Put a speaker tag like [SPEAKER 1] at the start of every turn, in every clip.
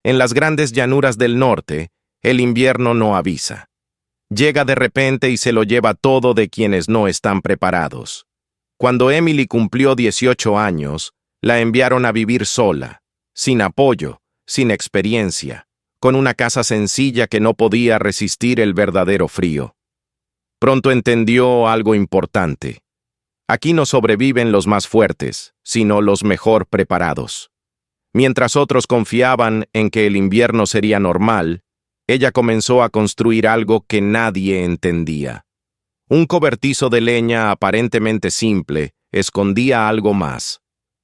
[SPEAKER 1] En las grandes llanuras del norte, el invierno no avisa. Llega de repente y se lo lleva todo de quienes no están preparados. Cuando Emily cumplió 18 años, la enviaron a vivir sola, sin apoyo, sin experiencia, con una casa sencilla que no podía resistir el verdadero frío. Pronto entendió algo importante. Aquí no sobreviven los más fuertes, sino los mejor preparados. Mientras otros confiaban en que el invierno sería normal, ella comenzó a construir algo que nadie entendía. Un cobertizo de leña aparentemente simple escondía algo más,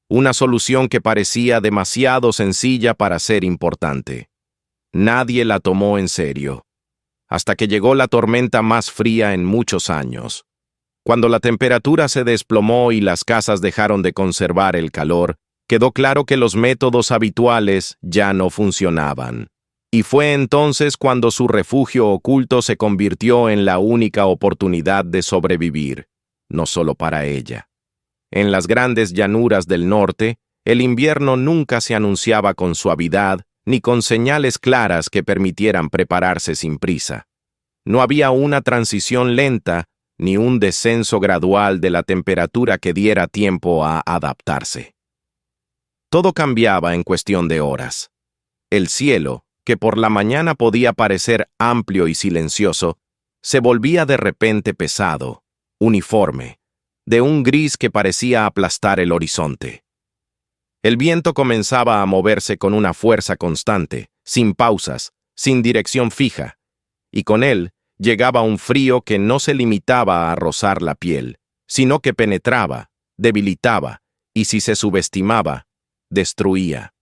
[SPEAKER 1] una solución que parecía demasiado sencilla para ser importante. Nadie la tomó en serio, hasta que llegó la tormenta más fría en muchos años. Cuando la temperatura se desplomó y las casas dejaron de conservar el calor, quedó claro que los métodos habituales ya no funcionaban. Y fue entonces cuando su refugio oculto se convirtió en la única oportunidad de sobrevivir, no solo para ella. En las grandes llanuras del norte, el invierno nunca se anunciaba con suavidad ni con señales claras que permitieran prepararse sin prisa. No había una transición lenta ni un descenso gradual de la temperatura que diera tiempo a adaptarse. Todo cambiaba en cuestión de horas. El cielo, que por la mañana podía parecer amplio y silencioso, se volvía de repente pesado, uniforme, de un gris que parecía aplastar el horizonte. El viento comenzaba a moverse con una fuerza constante, sin pausas, sin dirección fija, y con él llegaba un frío que no se limitaba a rozar la piel, sino que penetraba, debilitaba, y si se subestimaba, destruía.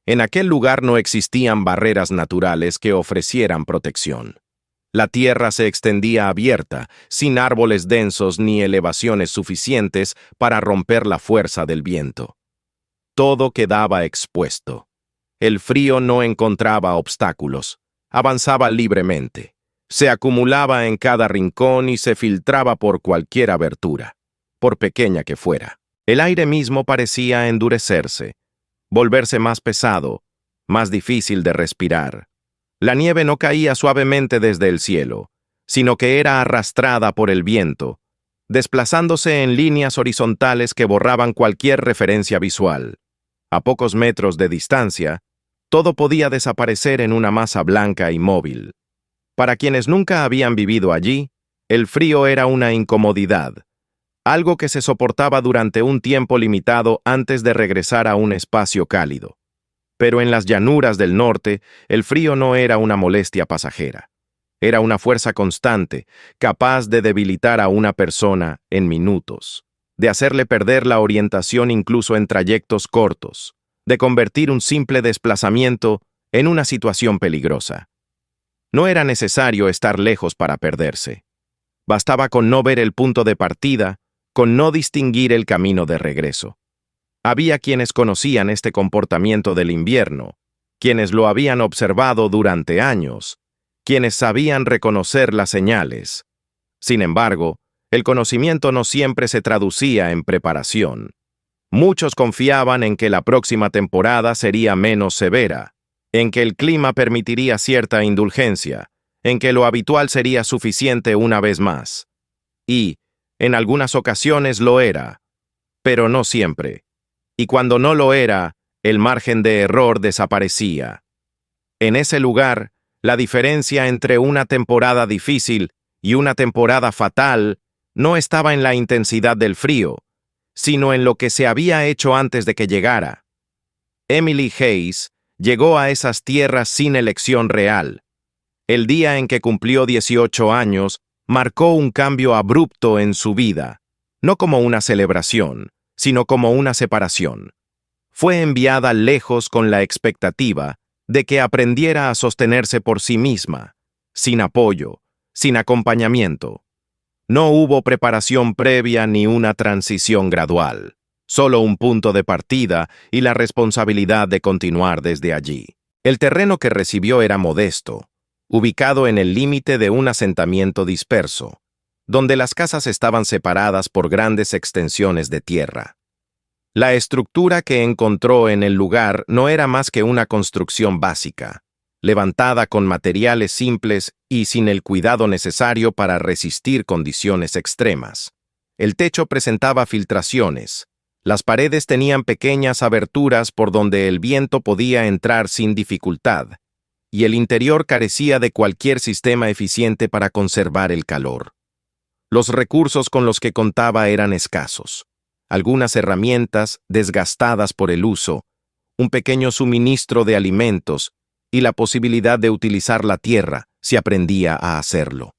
[SPEAKER 1] En aquel lugar no existían barreras naturales que ofrecieran protección. La tierra se extendía abierta, sin árboles densos ni elevaciones suficientes para romper la fuerza del viento. Todo quedaba expuesto. El frío no encontraba obstáculos, avanzaba libremente. Se acumulaba en cada rincón y se filtraba por cualquier abertura, por pequeña que fuera. El aire mismo parecía endurecerse, volverse más pesado, más difícil de respirar. La nieve no caía suavemente desde el cielo, sino que era arrastrada por el viento, desplazándose en líneas horizontales que borraban cualquier referencia visual. A pocos metros de distancia, todo podía desaparecer en una masa blanca y móvil. Para quienes nunca habían vivido allí, el frío era una incomodidad, algo que se soportaba durante un tiempo limitado antes de regresar a un espacio cálido. Pero en las llanuras del norte, el frío no era una molestia pasajera. Era una fuerza constante, capaz de debilitar a una persona en minutos, de hacerle perder la orientación incluso en trayectos cortos, de convertir un simple desplazamiento en una situación peligrosa. No era necesario estar lejos para perderse. Bastaba con no ver el punto de partida, con no distinguir el camino de regreso. Había quienes conocían este comportamiento del invierno, quienes lo habían observado durante años, quienes sabían reconocer las señales. Sin embargo, el conocimiento no siempre se traducía en preparación. Muchos confiaban en que la próxima temporada sería menos severa, en que el clima permitiría cierta indulgencia, en que lo habitual sería suficiente una vez más. Y, en algunas ocasiones lo era, pero no siempre. Y cuando no lo era, el margen de error desaparecía. En ese lugar, la diferencia entre una temporada difícil y una temporada fatal no estaba en la intensidad del frío, sino en lo que se había hecho antes de que llegara. Emily Hayes llegó a esas tierras sin elección real. El día en que cumplió 18 años, marcó un cambio abrupto en su vida, no como una celebración, sino como una separación. Fue enviada lejos con la expectativa de que aprendiera a sostenerse por sí misma, sin apoyo, sin acompañamiento. No hubo preparación previa ni una transición gradual, solo un punto de partida y la responsabilidad de continuar desde allí. El terreno que recibió era modesto, ubicado en el límite de un asentamiento disperso, donde las casas estaban separadas por grandes extensiones de tierra. La estructura que encontró en el lugar no era más que una construcción básica, levantada con materiales simples y sin el cuidado necesario para resistir condiciones extremas. El techo presentaba filtraciones. Las paredes tenían pequeñas aberturas por donde el viento podía entrar sin dificultad, y el interior carecía de cualquier sistema eficiente para conservar el calor. Los recursos con los que contaba eran escasos. Algunas herramientas desgastadas por el uso, un pequeño suministro de alimentos y la posibilidad de utilizar la tierra si aprendía a hacerlo.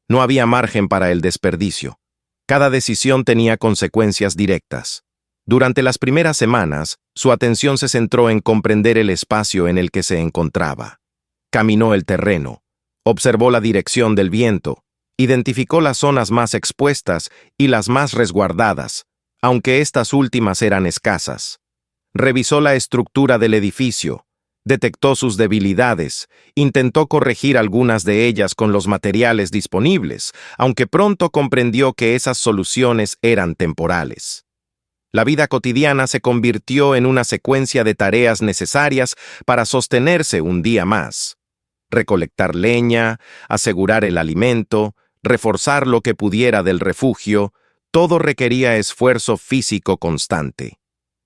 [SPEAKER 1] No había margen para el desperdicio. Cada decisión tenía consecuencias directas. Durante las primeras semanas, su atención se centró en comprender el espacio en el que se encontraba. Caminó el terreno, observó la dirección del viento, identificó las zonas más expuestas y las más resguardadas, aunque estas últimas eran escasas. Revisó la estructura del edificio, detectó sus debilidades, intentó corregir algunas de ellas con los materiales disponibles, aunque pronto comprendió que esas soluciones eran temporales. La vida cotidiana se convirtió en una secuencia de tareas necesarias para sostenerse un día más. Recolectar leña, asegurar el alimento, reforzar lo que pudiera del refugio, todo requería esfuerzo físico constante.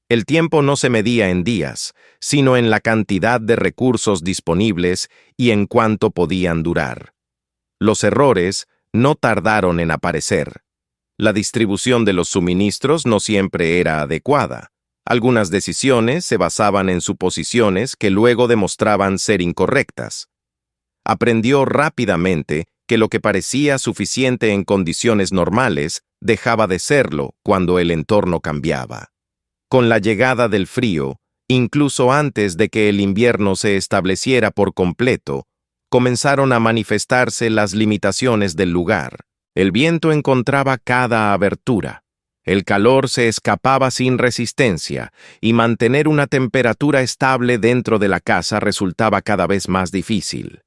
[SPEAKER 1] El tiempo no se medía en días, sino en la cantidad de recursos disponibles y en cuánto podían durar. Los errores no tardaron en aparecer. La distribución de los suministros no siempre era adecuada. Algunas decisiones se basaban en suposiciones que luego demostraban ser incorrectas. Aprendió rápidamente que lo que parecía suficiente en condiciones normales dejaba de serlo cuando el entorno cambiaba. Con la llegada del frío, incluso antes de que el invierno se estableciera por completo, comenzaron a manifestarse las limitaciones del lugar. El viento encontraba cada abertura. El calor se escapaba sin resistencia, y mantener una temperatura estable dentro de la casa resultaba cada vez más difícil.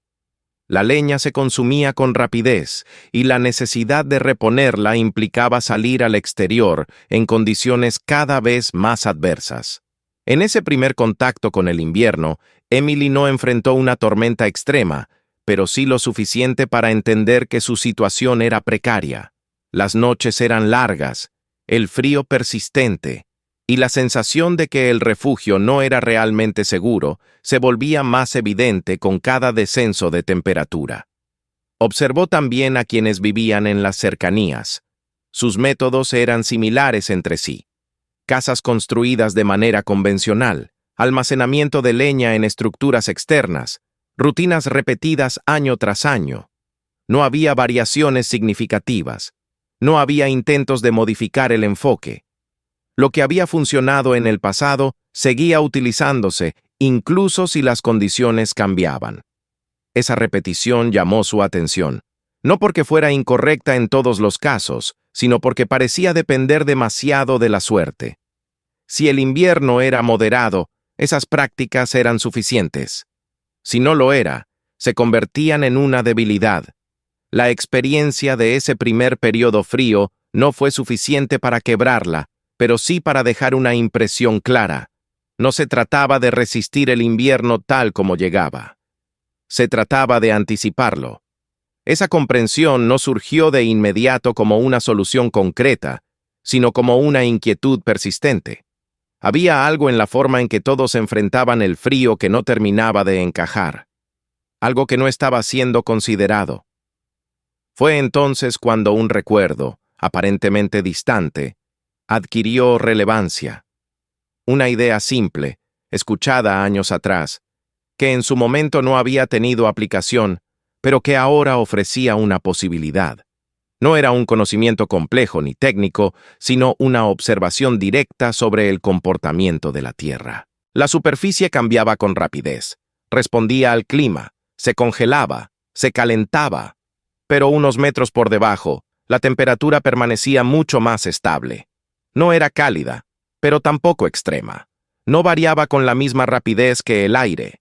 [SPEAKER 1] La leña se consumía con rapidez, y la necesidad de reponerla implicaba salir al exterior en condiciones cada vez más adversas. En ese primer contacto con el invierno, Emily no enfrentó una tormenta extrema, pero sí lo suficiente para entender que su situación era precaria. Las noches eran largas, el frío persistente, y la sensación de que el refugio no era realmente seguro se volvía más evidente con cada descenso de temperatura. Observó también a quienes vivían en las cercanías. Sus métodos eran similares entre sí. Casas construidas de manera convencional, almacenamiento de leña en estructuras externas, rutinas repetidas año tras año. No había variaciones significativas. No había intentos de modificar el enfoque. Lo que había funcionado en el pasado seguía utilizándose, incluso si las condiciones cambiaban. Esa repetición llamó su atención, no porque fuera incorrecta en todos los casos, sino porque parecía depender demasiado de la suerte. Si el invierno era moderado, esas prácticas eran suficientes. Si no lo era, se convertían en una debilidad. La experiencia de ese primer periodo frío no fue suficiente para quebrarla, pero sí para dejar una impresión clara. No se trataba de resistir el invierno tal como llegaba. Se trataba de anticiparlo. Esa comprensión no surgió de inmediato como una solución concreta, sino como una inquietud persistente. Había algo en la forma en que todos enfrentaban el frío que no terminaba de encajar. Algo que no estaba siendo considerado. Fue entonces cuando un recuerdo, aparentemente distante, adquirió relevancia. Una idea simple, escuchada años atrás, que en su momento no había tenido aplicación, pero que ahora ofrecía una posibilidad. No era un conocimiento complejo ni técnico, sino una observación directa sobre el comportamiento de la Tierra. La superficie cambiaba con rapidez, respondía al clima, se congelaba, se calentaba, pero unos metros por debajo, la temperatura permanecía mucho más estable. No era cálida, pero tampoco extrema. No variaba con la misma rapidez que el aire.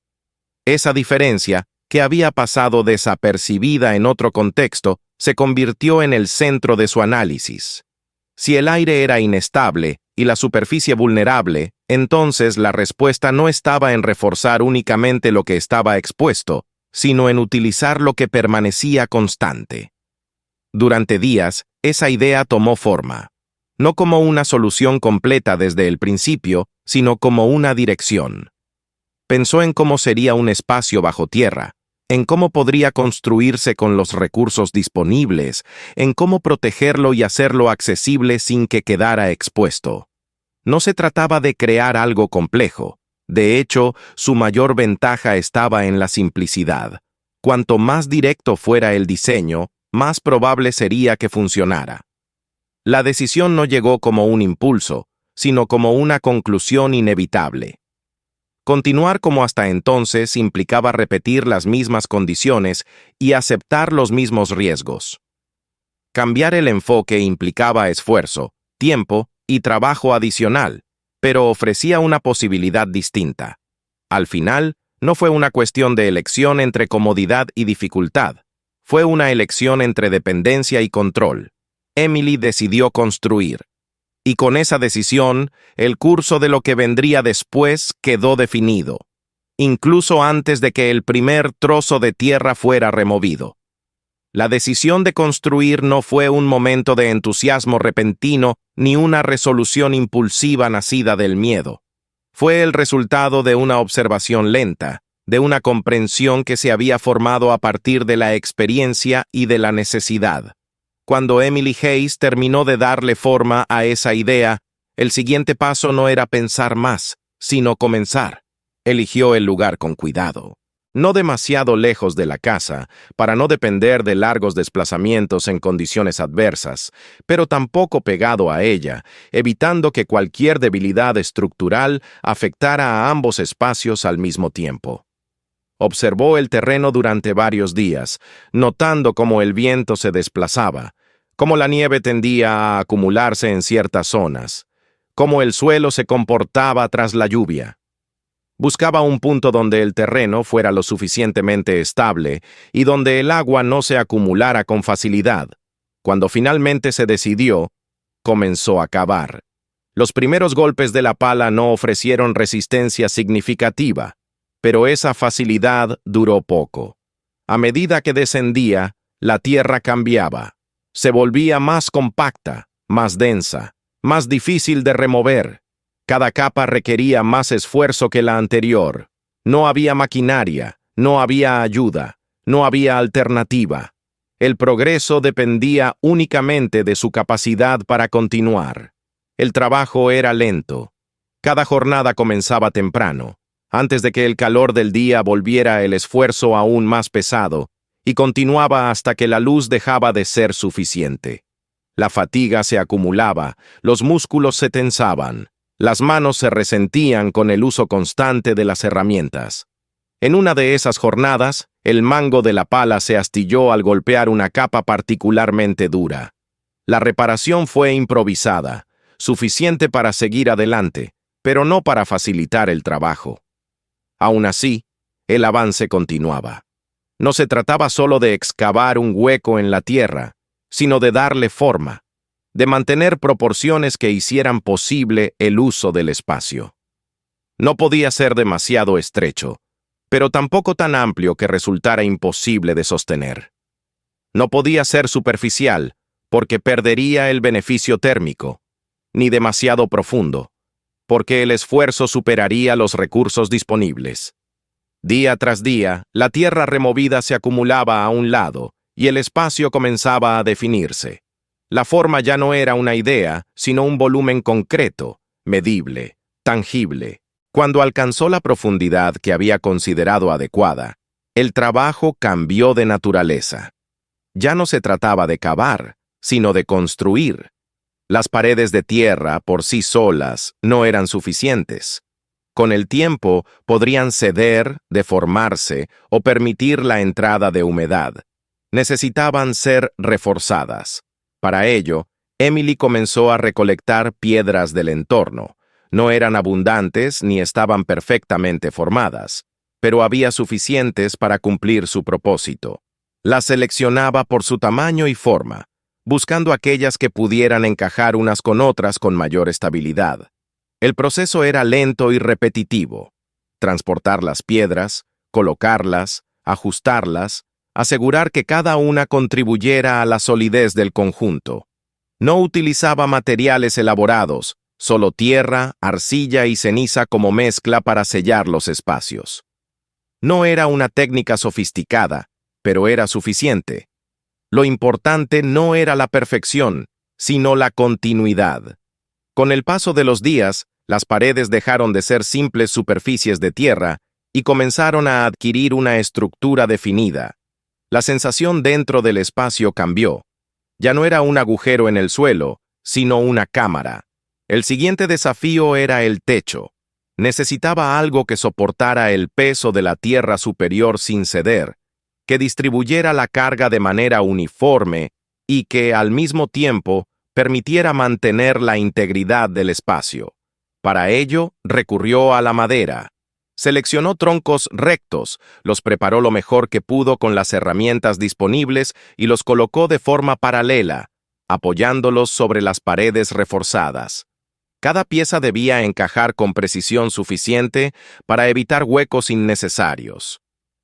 [SPEAKER 1] Esa diferencia, que había pasado desapercibida en otro contexto, se convirtió en el centro de su análisis. Si el aire era inestable, y la superficie vulnerable, entonces la respuesta no estaba en reforzar únicamente lo que estaba expuesto, sino en utilizar lo que permanecía constante. Durante días, esa idea tomó forma, no como una solución completa desde el principio, sino como una dirección. Pensó en cómo sería un espacio bajo tierra, en cómo podría construirse con los recursos disponibles, en cómo protegerlo y hacerlo accesible sin que quedara expuesto. No se trataba de crear algo complejo. De hecho, su mayor ventaja estaba en la simplicidad. Cuanto más directo fuera el diseño, más probable sería que funcionara. La decisión no llegó como un impulso, sino como una conclusión inevitable. Continuar como hasta entonces implicaba repetir las mismas condiciones y aceptar los mismos riesgos. Cambiar el enfoque implicaba esfuerzo, tiempo y trabajo adicional, pero ofrecía una posibilidad distinta. Al final, no fue una cuestión de elección entre comodidad y dificultad. Fue una elección entre dependencia y control. Emily decidió construir. Y con esa decisión, el curso de lo que vendría después quedó definido, incluso antes de que el primer trozo de tierra fuera removido. La decisión de construir no fue un momento de entusiasmo repentino ni una resolución impulsiva nacida del miedo. Fue el resultado de una observación lenta, de una comprensión que se había formado a partir de la experiencia y de la necesidad. Cuando Emily Hayes terminó de darle forma a esa idea, el siguiente paso no era pensar más, sino comenzar. Eligió el lugar con cuidado. No demasiado lejos de la casa, para no depender de largos desplazamientos en condiciones adversas, pero tampoco pegado a ella, evitando que cualquier debilidad estructural afectara a ambos espacios al mismo tiempo. Observó el terreno durante varios días, notando cómo el viento se desplazaba, cómo la nieve tendía a acumularse en ciertas zonas, cómo el suelo se comportaba tras la lluvia. Buscaba un punto donde el terreno fuera lo suficientemente estable y donde el agua no se acumulara con facilidad. Cuando finalmente se decidió, comenzó a cavar. Los primeros golpes de la pala no ofrecieron resistencia significativa, pero esa facilidad duró poco. A medida que descendía, la tierra cambiaba. Se volvía más compacta, más densa, más difícil de remover. Cada capa requería más esfuerzo que la anterior. No había maquinaria, no había ayuda, no había alternativa. El progreso dependía únicamente de su capacidad para continuar. El trabajo era lento. Cada jornada comenzaba temprano, antes de que el calor del día volviera el esfuerzo aún más pesado, y continuaba hasta que la luz dejaba de ser suficiente. La fatiga se acumulaba, los músculos se tensaban, las manos se resentían con el uso constante de las herramientas. En una de esas jornadas, el mango de la pala se astilló al golpear una capa particularmente dura. La reparación fue improvisada, suficiente para seguir adelante, pero no para facilitar el trabajo. Aún así, el avance continuaba. No se trataba solo de excavar un hueco en la tierra, sino de darle forma, de mantener proporciones que hicieran posible el uso del espacio. No podía ser demasiado estrecho, pero tampoco tan amplio que resultara imposible de sostener. No podía ser superficial, porque perdería el beneficio térmico, ni demasiado profundo, porque el esfuerzo superaría los recursos disponibles. Día tras día, la tierra removida se acumulaba a un lado y el espacio comenzaba a definirse. La forma ya no era una idea, sino un volumen concreto, medible, tangible. Cuando alcanzó la profundidad que había considerado adecuada, el trabajo cambió de naturaleza. Ya no se trataba de cavar, sino de construir. Las paredes de tierra, por sí solas, no eran suficientes. Con el tiempo, podrían ceder, deformarse o permitir la entrada de humedad. Necesitaban ser reforzadas. Para ello, Emily comenzó a recolectar piedras del entorno. No eran abundantes ni estaban perfectamente formadas, pero había suficientes para cumplir su propósito. Las seleccionaba por su tamaño y forma, buscando aquellas que pudieran encajar unas con otras con mayor estabilidad. El proceso era lento y repetitivo. Transportar las piedras, colocarlas, ajustarlas, asegurar que cada una contribuyera a la solidez del conjunto. No utilizaba materiales elaborados, solo tierra, arcilla y ceniza como mezcla para sellar los espacios. No era una técnica sofisticada, pero era suficiente. Lo importante no era la perfección, sino la continuidad. Con el paso de los días, las paredes dejaron de ser simples superficies de tierra y comenzaron a adquirir una estructura definida. La sensación dentro del espacio cambió. Ya no era un agujero en el suelo, sino una cámara. El siguiente desafío era el techo. Necesitaba algo que soportara el peso de la tierra superior sin ceder, que distribuyera la carga de manera uniforme y que, al mismo tiempo, permitiera mantener la integridad del espacio. Para ello, recurrió a la madera. Seleccionó troncos rectos, los preparó lo mejor que pudo con las herramientas disponibles y los colocó de forma paralela, apoyándolos sobre las paredes reforzadas. Cada pieza debía encajar con precisión suficiente para evitar huecos innecesarios.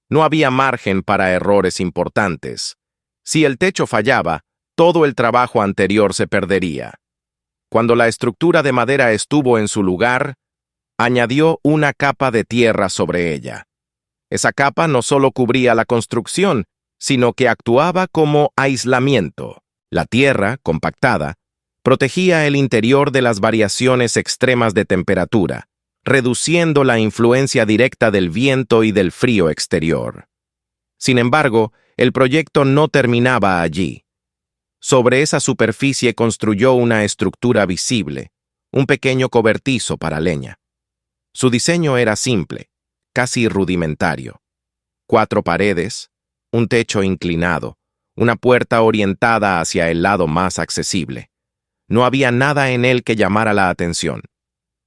[SPEAKER 1] No había margen para errores importantes. Si el techo fallaba, todo el trabajo anterior se perdería. Cuando la estructura de madera estuvo en su lugar, añadió una capa de tierra sobre ella. Esa capa no solo cubría la construcción, sino que actuaba como aislamiento. La tierra, compactada, protegía el interior de las variaciones extremas de temperatura, reduciendo la influencia directa del viento y del frío exterior. Sin embargo, el proyecto no terminaba allí. Sobre esa superficie construyó una estructura visible, un pequeño cobertizo para leña. Su diseño era simple, casi rudimentario. 4 paredes, un techo inclinado, una puerta orientada hacia el lado más accesible. No había nada en él que llamara la atención.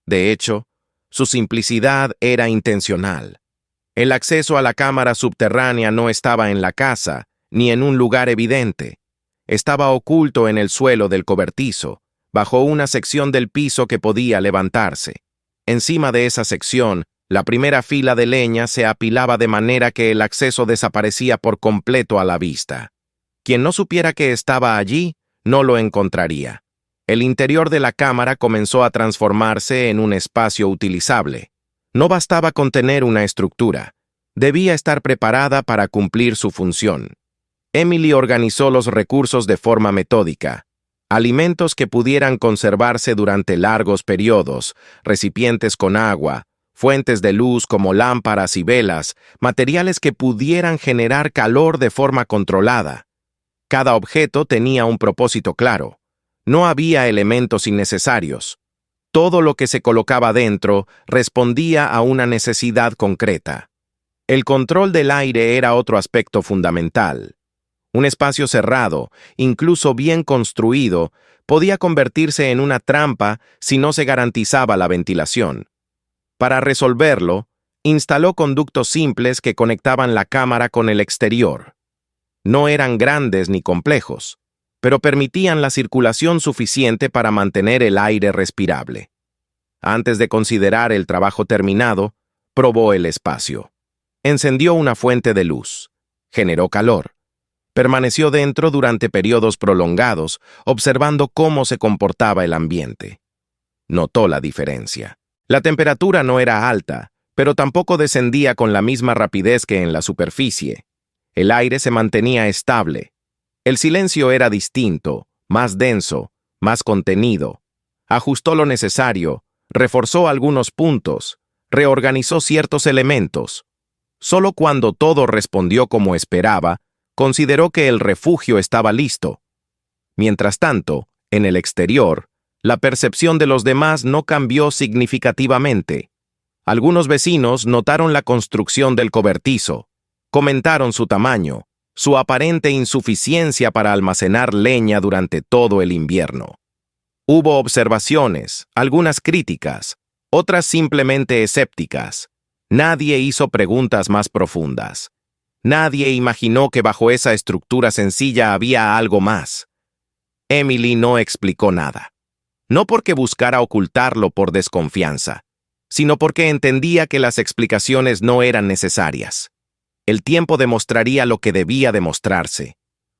[SPEAKER 1] De hecho, su simplicidad era intencional. El acceso a la cámara subterránea no estaba en la casa, ni en un lugar evidente. Estaba oculto en el suelo del cobertizo, bajo una sección del piso que podía levantarse. Encima de esa sección, la primera fila de leña se apilaba de manera que el acceso desaparecía por completo a la vista. Quien no supiera que estaba allí, no lo encontraría. El interior de la cámara comenzó a transformarse en un espacio utilizable. No bastaba con tener una estructura. Debía estar preparada para cumplir su función. Emily organizó los recursos de forma metódica. Alimentos que pudieran conservarse durante largos periodos, recipientes con agua, fuentes de luz como lámparas y velas, materiales que pudieran generar calor de forma controlada. Cada objeto tenía un propósito claro. No había elementos innecesarios. Todo lo que se colocaba dentro respondía a una necesidad concreta. El control del aire era otro aspecto fundamental. Un espacio cerrado, incluso bien construido, podía convertirse en una trampa si no se garantizaba la ventilación. Para resolverlo, instaló conductos simples que conectaban la cámara con el exterior. No eran grandes ni complejos, pero permitían la circulación suficiente para mantener el aire respirable. Antes de considerar el trabajo terminado, probó el espacio. Encendió una fuente de luz. Generó calor. Permaneció dentro durante periodos prolongados, observando cómo se comportaba el ambiente. Notó la diferencia. La temperatura no era alta, pero tampoco descendía con la misma rapidez que en la superficie. El aire se mantenía estable. El silencio era distinto, más denso, más contenido. Ajustó lo necesario, reforzó algunos puntos, reorganizó ciertos elementos. Solo cuando todo respondió como esperaba, consideró que el refugio estaba listo. Mientras tanto, en el exterior, la percepción de los demás no cambió significativamente. Algunos vecinos notaron la construcción del cobertizo, comentaron su tamaño, su aparente insuficiencia para almacenar leña durante todo el invierno. Hubo observaciones, algunas críticas, otras simplemente escépticas. Nadie hizo preguntas más profundas. Nadie imaginó que bajo esa estructura sencilla había algo más. Emily no explicó nada. No porque buscara ocultarlo por desconfianza, sino porque entendía que las explicaciones no eran necesarias. El tiempo demostraría lo que debía demostrarse.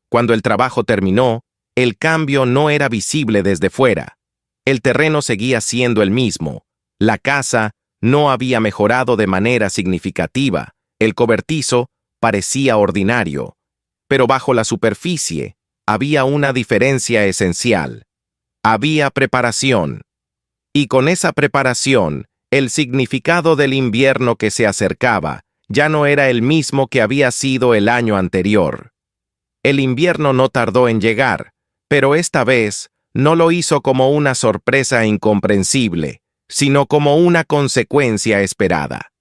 [SPEAKER 1] Cuando el trabajo terminó, el cambio no era visible desde fuera. El terreno seguía siendo el mismo. La casa no había mejorado de manera significativa. El cobertizo parecía ordinario. Pero bajo la superficie había una diferencia esencial. Había preparación. Y con esa preparación, el significado del invierno que se acercaba ya no era el mismo que había sido el año anterior. El invierno no tardó en llegar, pero esta vez no lo hizo como una sorpresa incomprensible, sino como una consecuencia esperada.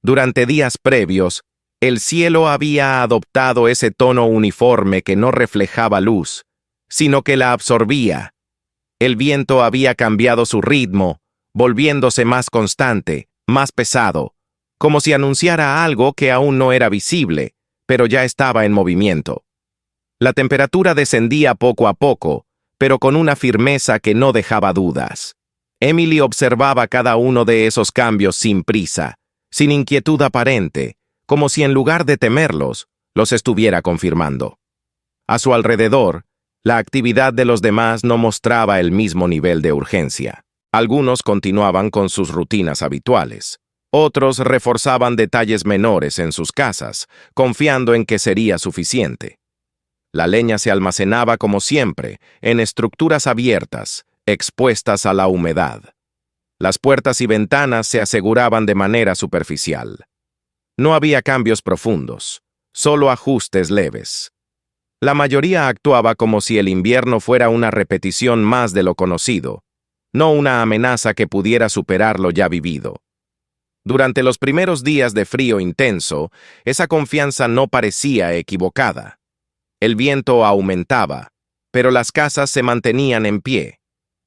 [SPEAKER 1] Durante días previos, el cielo había adoptado ese tono uniforme que no reflejaba luz, sino que la absorbía. El viento había cambiado su ritmo, volviéndose más constante, más pesado, como si anunciara algo que aún no era visible, pero ya estaba en movimiento. La temperatura descendía poco a poco, pero con una firmeza que no dejaba dudas. Emily observaba cada uno de esos cambios sin prisa, sin inquietud aparente, como si en lugar de temerlos, los estuviera confirmando. A su alrededor, la actividad de los demás no mostraba el mismo nivel de urgencia. Algunos continuaban con sus rutinas habituales. Otros reforzaban detalles menores en sus casas, confiando en que sería suficiente. La leña se almacenaba como siempre, en estructuras abiertas, expuestas a la humedad. Las puertas y ventanas se aseguraban de manera superficial. No había cambios profundos, solo ajustes leves. La mayoría actuaba como si el invierno fuera una repetición más de lo conocido, no una amenaza que pudiera superar lo ya vivido. Durante los primeros días de frío intenso, esa confianza no parecía equivocada. El viento aumentaba, pero las casas se mantenían en pie.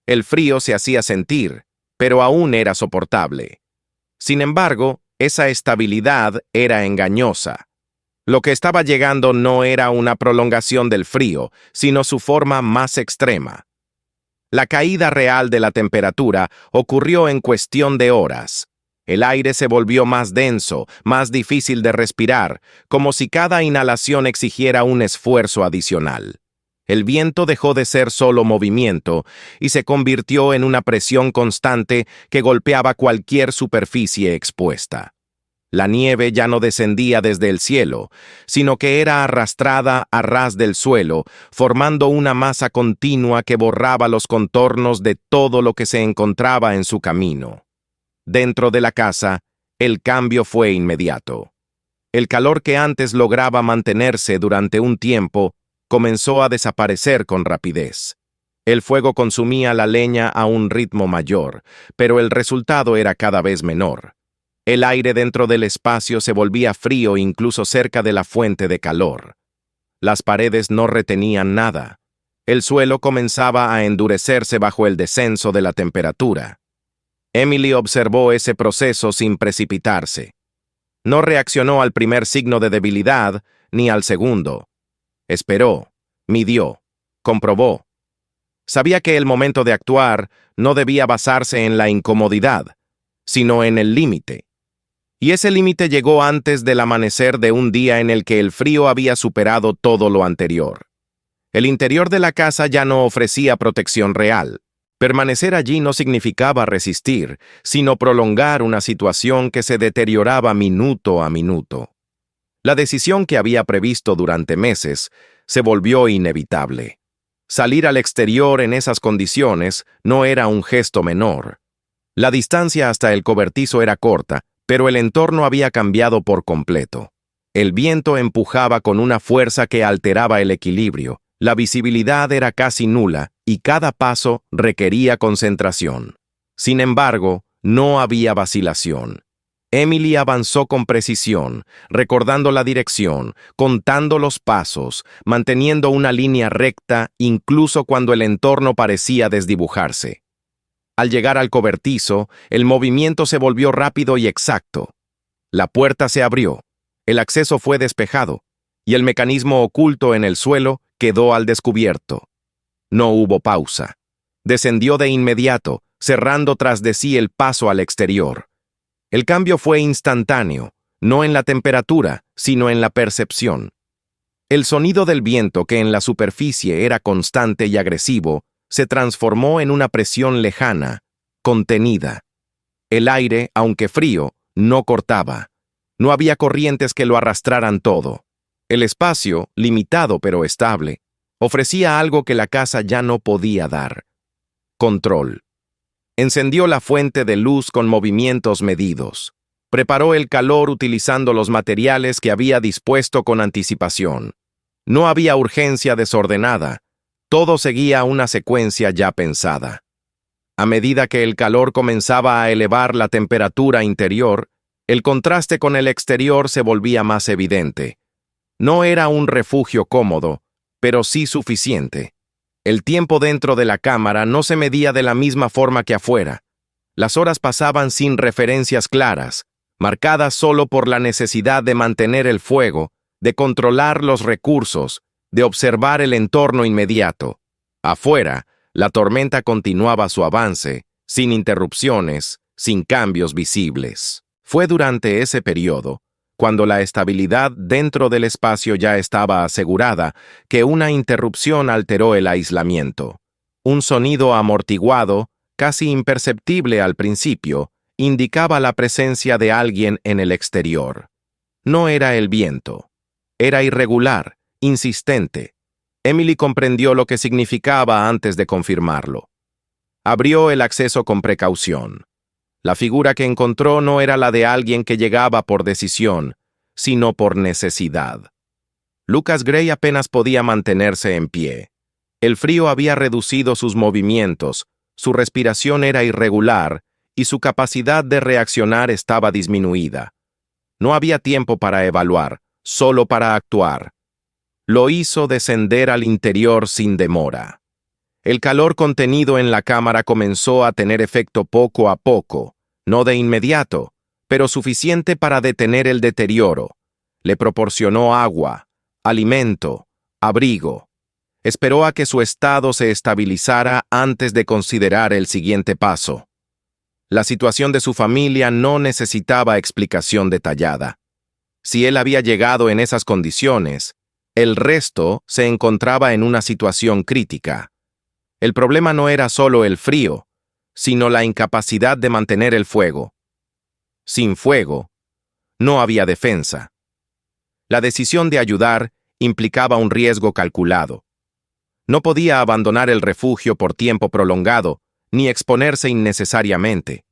[SPEAKER 1] El frío se hacía sentir, pero aún era soportable. Sin embargo, esa estabilidad era engañosa. Lo que estaba llegando no era una prolongación del frío, sino su forma más extrema. La caída real de la temperatura ocurrió en cuestión de horas. El aire se volvió más denso, más difícil de respirar, como si cada inhalación exigiera un esfuerzo adicional. El viento dejó de ser solo movimiento y se convirtió en una presión constante que golpeaba cualquier superficie expuesta. La nieve ya no descendía desde el cielo, sino que era arrastrada a ras del suelo, formando una masa continua que borraba los contornos de todo lo que se encontraba en su camino. Dentro de la casa, el cambio fue inmediato. El calor que antes lograba mantenerse durante un tiempo comenzó a desaparecer con rapidez. El fuego consumía la leña a un ritmo mayor, pero el resultado era cada vez menor. El aire dentro del espacio se volvía frío incluso cerca de la fuente de calor. Las paredes no retenían nada. El suelo comenzaba a endurecerse bajo el descenso de la temperatura. Emily observó ese proceso sin precipitarse. No reaccionó al primer signo de debilidad ni al segundo. Esperó, midió, comprobó. Sabía que el momento de actuar no debía basarse en la incomodidad, sino en el límite. Y ese límite llegó antes del amanecer de un día en el que el frío había superado todo lo anterior. El interior de la casa ya no ofrecía protección real. Permanecer allí no significaba resistir, sino prolongar una situación que se deterioraba minuto a minuto. La decisión que había previsto durante meses se volvió inevitable. Salir al exterior en esas condiciones no era un gesto menor. La distancia hasta el cobertizo era corta, pero el entorno había cambiado por completo. El viento empujaba con una fuerza que alteraba el equilibrio, la visibilidad era casi nula y cada paso requería concentración. Sin embargo, no había vacilación. Emily avanzó con precisión, recordando la dirección, contando los pasos, manteniendo una línea recta incluso cuando el entorno parecía desdibujarse. Al llegar al cobertizo, el movimiento se volvió rápido y exacto. La puerta se abrió, el acceso fue despejado, y el mecanismo oculto en el suelo quedó al descubierto. No hubo pausa. Descendió de inmediato, cerrando tras de sí el paso al exterior. El cambio fue instantáneo, no en la temperatura, sino en la percepción. El sonido del viento, que en la superficie era constante y agresivo, se transformó en una presión lejana, contenida. El aire, aunque frío, no cortaba. No había corrientes que lo arrastraran todo. El espacio, limitado pero estable, ofrecía algo que la casa ya no podía dar: control. Encendió la fuente de luz con movimientos medidos. Preparó el calor utilizando los materiales que había dispuesto con anticipación. No había urgencia desordenada. Todo seguía una secuencia ya pensada. A medida que el calor comenzaba a elevar la temperatura interior, el contraste con el exterior se volvía más evidente. No era un refugio cómodo, pero sí suficiente. El tiempo dentro de la cámara no se medía de la misma forma que afuera. Las horas pasaban sin referencias claras, marcadas solo por la necesidad de mantener el fuego, de controlar los recursos, de observar el entorno inmediato. Afuera, la tormenta continuaba su avance, sin interrupciones, sin cambios visibles. Fue durante ese periodo, cuando la estabilidad dentro del espacio ya estaba asegurada, que una interrupción alteró el aislamiento. Un sonido amortiguado, casi imperceptible al principio, indicaba la presencia de alguien en el exterior. No era el viento. Era irregular, insistente. Emily comprendió lo que significaba antes de confirmarlo. Abrió el acceso con precaución. La figura que encontró no era la de alguien que llegaba por decisión, sino por necesidad. Lucas Gray apenas podía mantenerse en pie. El frío había reducido sus movimientos, su respiración era irregular y su capacidad de reaccionar estaba disminuida. No había tiempo para evaluar, solo para actuar. Lo hizo descender al interior sin demora. El calor contenido en la cámara comenzó a tener efecto poco a poco, no de inmediato, pero suficiente para detener el deterioro. Le proporcionó agua, alimento, abrigo. Esperó a que su estado se estabilizara antes de considerar el siguiente paso. La situación de su familia no necesitaba explicación detallada. Si él había llegado en esas condiciones, el resto se encontraba en una situación crítica. El problema no era solo el frío, sino la incapacidad de mantener el fuego. Sin fuego, no había defensa. La decisión de ayudar implicaba un riesgo calculado. No podía abandonar el refugio por tiempo prolongado, ni exponerse innecesariamente.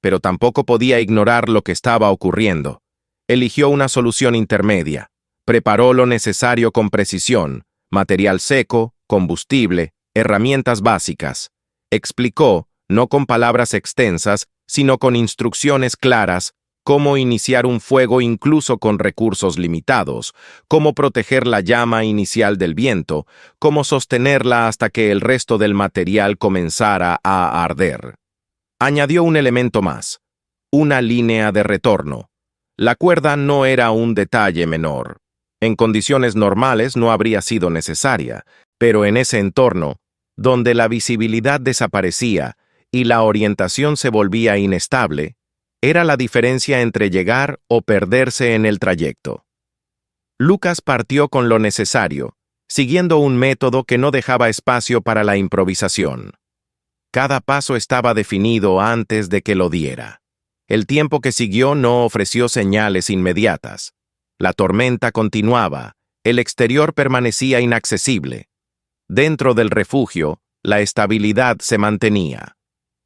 [SPEAKER 1] Pero tampoco podía ignorar lo que estaba ocurriendo. Eligió una solución intermedia. Preparó lo necesario con precisión: material seco, combustible, herramientas básicas. Explicó, no con palabras extensas, sino con instrucciones claras, cómo iniciar un fuego incluso con recursos limitados, cómo proteger la llama inicial del viento, cómo sostenerla hasta que el resto del material comenzara a arder. Añadió un elemento más: una línea de retorno. La cuerda no era un detalle menor. En condiciones normales no habría sido necesaria, pero en ese entorno, donde la visibilidad desaparecía y la orientación se volvía inestable, era la diferencia entre llegar o perderse en el trayecto. Lucas partió con lo necesario, siguiendo un método que no dejaba espacio para la improvisación. Cada paso estaba definido antes de que lo diera. El tiempo que siguió no ofreció señales inmediatas. La tormenta continuaba, el exterior permanecía inaccesible. Dentro del refugio, la estabilidad se mantenía.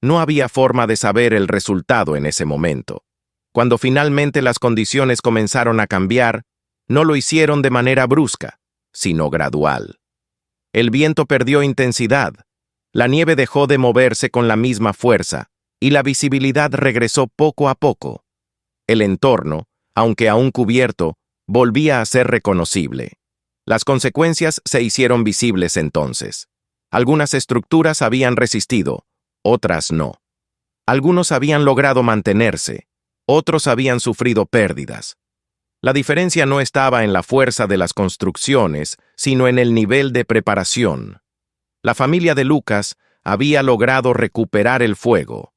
[SPEAKER 1] No había forma de saber el resultado en ese momento. Cuando finalmente las condiciones comenzaron a cambiar, no lo hicieron de manera brusca, sino gradual. El viento perdió intensidad, la nieve dejó de moverse con la misma fuerza, y la visibilidad regresó poco a poco. El entorno, aunque aún cubierto, volvía a ser reconocible. Las consecuencias se hicieron visibles entonces. Algunas estructuras habían resistido, otras no. Algunos habían logrado mantenerse, otros habían sufrido pérdidas. La diferencia no estaba en la fuerza de las construcciones, sino en el nivel de preparación. La familia de Lucas había logrado recuperar el fuego.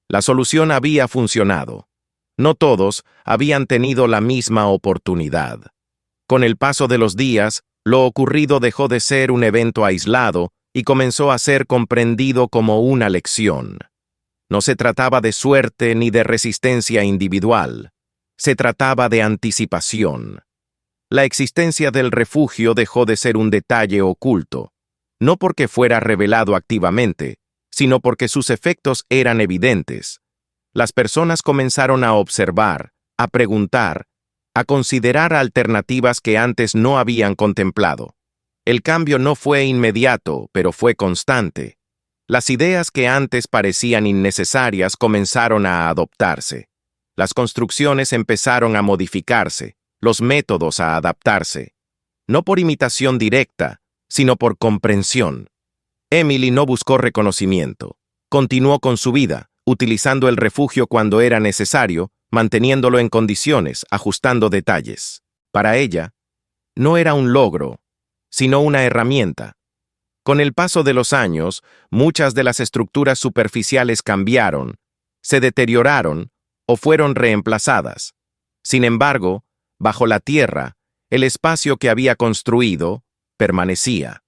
[SPEAKER 1] La solución había funcionado. No todos habían tenido la misma oportunidad. Con el paso de los días, lo ocurrido dejó de ser un evento aislado y comenzó a ser comprendido como una lección. No se trataba de suerte ni de resistencia individual. Se trataba de anticipación. La existencia del refugio dejó de ser un detalle oculto, no porque fuera revelado activamente, sino porque sus efectos eran evidentes. Las personas comenzaron a observar, a preguntar, a considerar alternativas que antes no habían contemplado. El cambio no fue inmediato, pero fue constante. Las ideas que antes parecían innecesarias comenzaron a adoptarse. Las construcciones empezaron a modificarse, los métodos a adaptarse. No por imitación directa, sino por comprensión. Emily no buscó reconocimiento. Continuó con su vida, utilizando el refugio cuando era necesario, manteniéndolo en condiciones, ajustando detalles. Para ella, no era un logro, sino una herramienta. Con el paso de los años, muchas de las estructuras superficiales cambiaron, se deterioraron o fueron reemplazadas. Sin embargo, bajo la tierra, el espacio que había construido permanecía.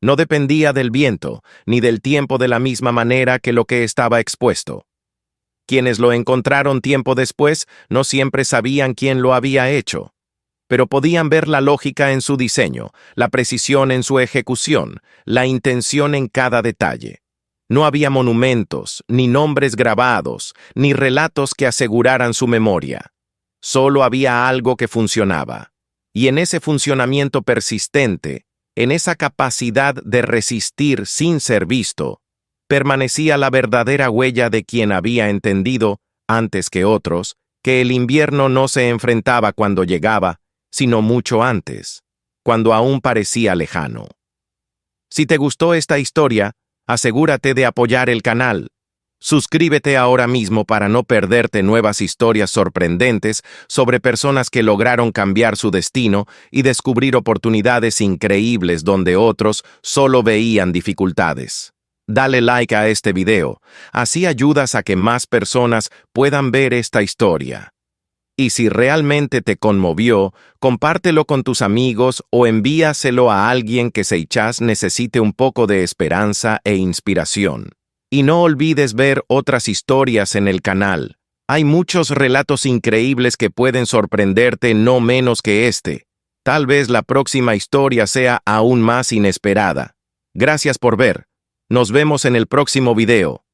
[SPEAKER 1] No dependía del viento ni del tiempo de la misma manera que lo que estaba expuesto. Quienes lo encontraron tiempo después no siempre sabían quién lo había hecho, pero podían ver la lógica en su diseño, la precisión en su ejecución, la intención en cada detalle. No había monumentos, ni nombres grabados, ni relatos que aseguraran su memoria. Solo había algo que funcionaba. Y en ese funcionamiento persistente, en esa capacidad de resistir sin ser visto, permanecía la verdadera huella de quien había entendido, antes que otros, que el invierno no se enfrentaba cuando llegaba, sino mucho antes, cuando aún parecía lejano. Si te gustó esta historia, asegúrate de apoyar el canal. Suscríbete ahora mismo para no perderte nuevas historias sorprendentes sobre personas que lograron cambiar su destino y descubrir oportunidades increíbles donde otros solo veían dificultades. Dale like a este video, así ayudas a que más personas puedan ver esta historia. Y si realmente te conmovió, compártelo con tus amigos o envíaselo a alguien que quizás necesite un poco de esperanza e inspiración. Y no olvides ver otras historias en el canal. Hay muchos relatos increíbles que pueden sorprenderte no menos que este. Tal vez la próxima historia sea aún más inesperada. Gracias por ver. Nos vemos en el próximo video.